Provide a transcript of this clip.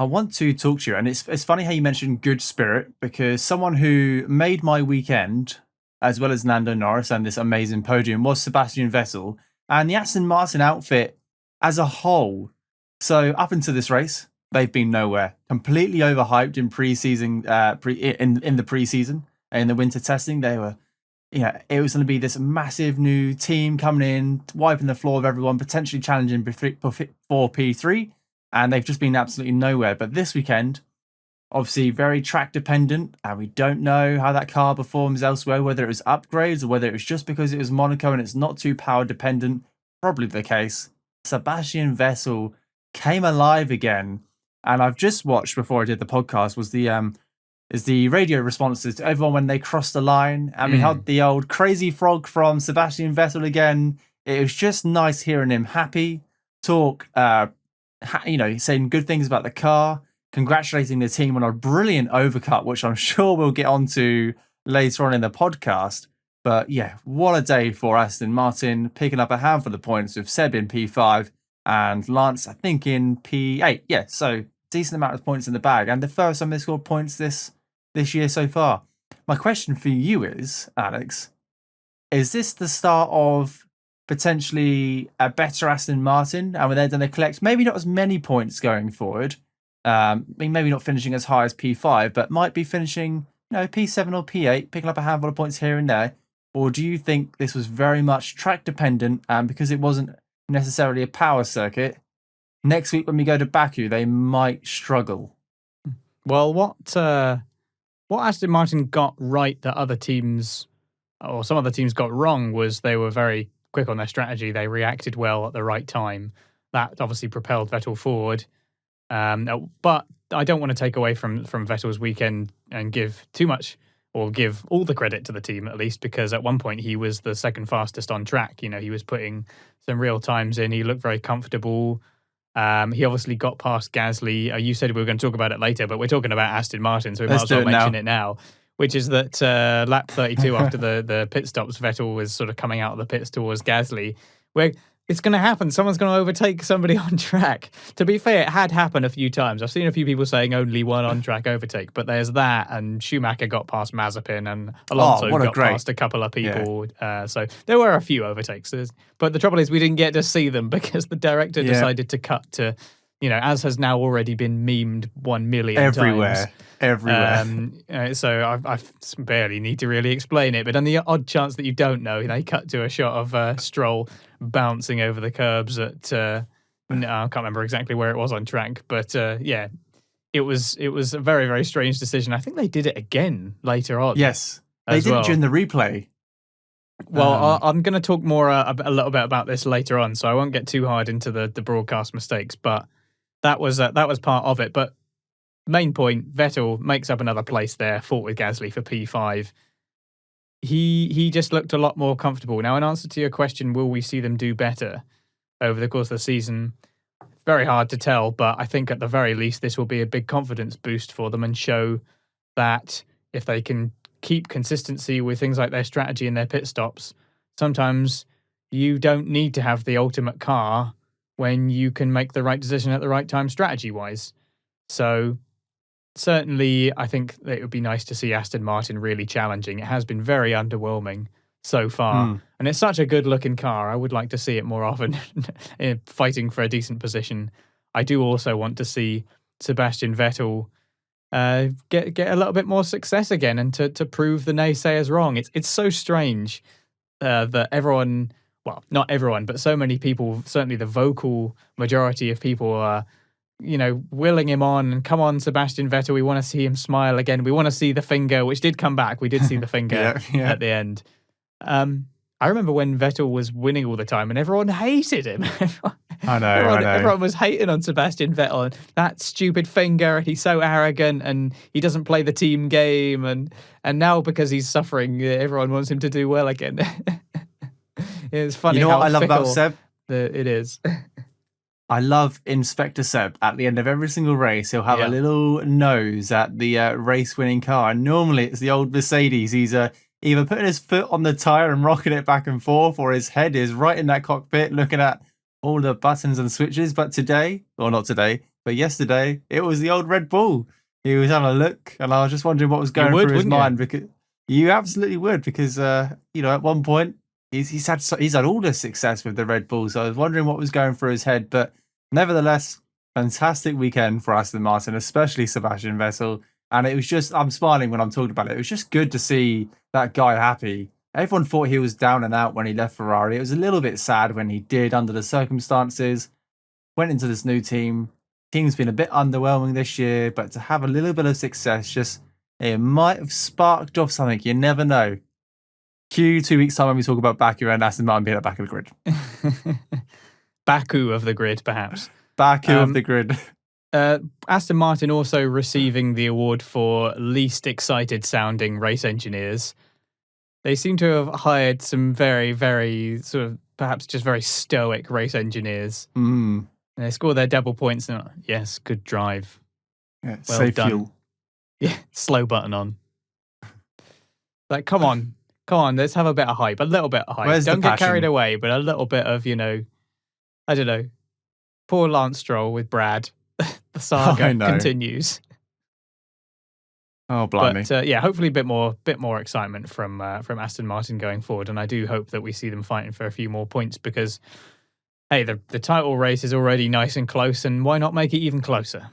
I want to talk to you, and it's funny how you mentioned good spirit, because someone who made my weekend, as well as Lando Norris and this amazing podium, was Sebastian Vettel and the Aston Martin outfit as a whole. So up into this race, they've been nowhere. Completely overhyped in pre-season, in the pre-season, in the winter testing. They were, it was going to be this massive new team coming in, wiping the floor of everyone, potentially challenging for P3, and they've just been absolutely nowhere. But this weekend, obviously very track dependent, and we don't know how that car performs elsewhere, whether it was upgrades or whether it was just because it was Monaco and it's not too power dependent. Probably the case. Sebastian Vettel came alive again, and I've just watched before I did the podcast was the radio responses to everyone when they crossed the line, and we had the old crazy frog from Sebastian Vettel again. It was just nice hearing him happy, talk, saying good things about the car, congratulating the team on a brilliant overcut, which I'm sure we'll get onto later on in the podcast. But yeah, what a day for Aston Martin, picking up a handful of points with Seb in P5 and Lance, I think, in P8. Yeah, so decent amount of points in the bag, and the first time they scored points this year so far. My question for you is, Alex, is this the start of potentially a better Aston Martin, and they're going to collect maybe not as many points going forward, maybe not finishing as high as P5, but might be finishing P7 or P8, picking up a handful of points here and there? Or do you think this was very much track dependent, and because it wasn't necessarily a power circuit, next week when we go to Baku, they might struggle? Well, what Aston Martin got right that other teams, or some other teams got wrong, was they were very quick on their strategy. They reacted well at the right time. That obviously propelled Vettel forward. But I don't want to take away from Vettel's weekend and give too much, or give all the credit to the team at least, because at one point he was the second fastest on track. He was putting some real times in. He looked very comfortable. He obviously got past Gasly. You said we were going to talk about it later, but we're talking about Aston Martin, so we might as well mention it now. Which is that lap 32 after the pit stops, Vettel was sort of coming out of the pits towards Gasly, where it's going to happen. Someone's going to overtake somebody on track. To be fair, it had happened a few times. I've seen a few people saying only one on-track overtake, but there's that, and Schumacher got past Mazepin, and Alonso got past a couple of people. Yeah. So there were a few overtakes. But the trouble is we didn't get to see them because the director decided to cut to, as has now already been memed 1 million times. Everywhere. So I barely need to really explain it, but on the odd chance that you don't know, they cut to a shot of Stroll bouncing over the curbs at I can't remember exactly where it was on track, but it was a very, very strange decision. I think they did it again later on. Yes, they did it during the replay. Well, I'm going to talk more a little bit about this later on, so I won't get too hard into the broadcast mistakes, but that was part of it. But main point, Vettel makes up another place there, fought with Gasly for P5. He just looked a lot more comfortable. Now, in answer to your question, will we see them do better over the course of the season? Very hard to tell, but I think at the very least this will be a big confidence boost for them and show that if they can keep consistency with things like their strategy and their pit stops, sometimes you don't need to have the ultimate car when you can make the right decision at the right time strategy-wise. So certainly, I think that it would be nice to see Aston Martin really challenging. It has been very underwhelming so far, and it's such a good-looking car. I would like to see it more often fighting for a decent position. I do also want to see Sebastian Vettel get a little bit more success again, and to prove the naysayers wrong. It's so strange that everyone, well, not everyone, but so many people, certainly the vocal majority of people are willing him on, and come on, Sebastian Vettel, we want to see him smile again. We want to see the finger, which did come back. We did see the finger at the end. I remember when Vettel was winning all the time and everyone hated him. I know. Everyone was hating on Sebastian Vettel and that stupid finger, and he's so arrogant and he doesn't play the team game. And now because he's suffering, everyone wants him to do well again. It's funny how what I love about Seb? It is. I love Inspector Seb. At the end of every single race, he'll have a little nose at the race-winning car. And normally it's the old Mercedes. He's either putting his foot on the tyre and rocking it back and forth, or his head is right in that cockpit looking at all the buttons and switches. But today, or not today, But yesterday, it was the old Red Bull. He was having a look, and I was just wondering what was going through his mind. Because you absolutely would, because at one point he's had all this success with the Red Bull. So I was wondering what was going through his head. But nevertheless, fantastic weekend for Aston Martin, especially Sebastian Vettel. And it was just, I'm smiling when I'm talking about it. It was just good to see that guy happy. Everyone thought he was down and out when he left Ferrari. It was a little bit sad when he did under the circumstances. Went into this new team. Team's been a bit underwhelming this year, but to have a little bit of success, it might have sparked off something. You never know. Q 2 weeks time when we talk about Baku and Aston Martin being at the back of the grid. Baku of the grid, perhaps. Baku of the grid. Aston Martin also receiving the award for least excited sounding race engineers. They seem to have hired some very, very sort of perhaps just very stoic race engineers. And they score their double points. And yes, good drive. Yeah, well safe done. Fuel. Yeah, slow button on. Like, come on. Let's have a bit of hype. A little bit of hype. Where's Don't the get carried away, but a little bit of, I don't know. Poor Lance Stroll with Brad. The saga continues. Oh, blimey. But hopefully a bit more excitement from Aston Martin going forward. And I do hope that we see them fighting for a few more points because, hey, the title race is already nice and close, and why not make it even closer?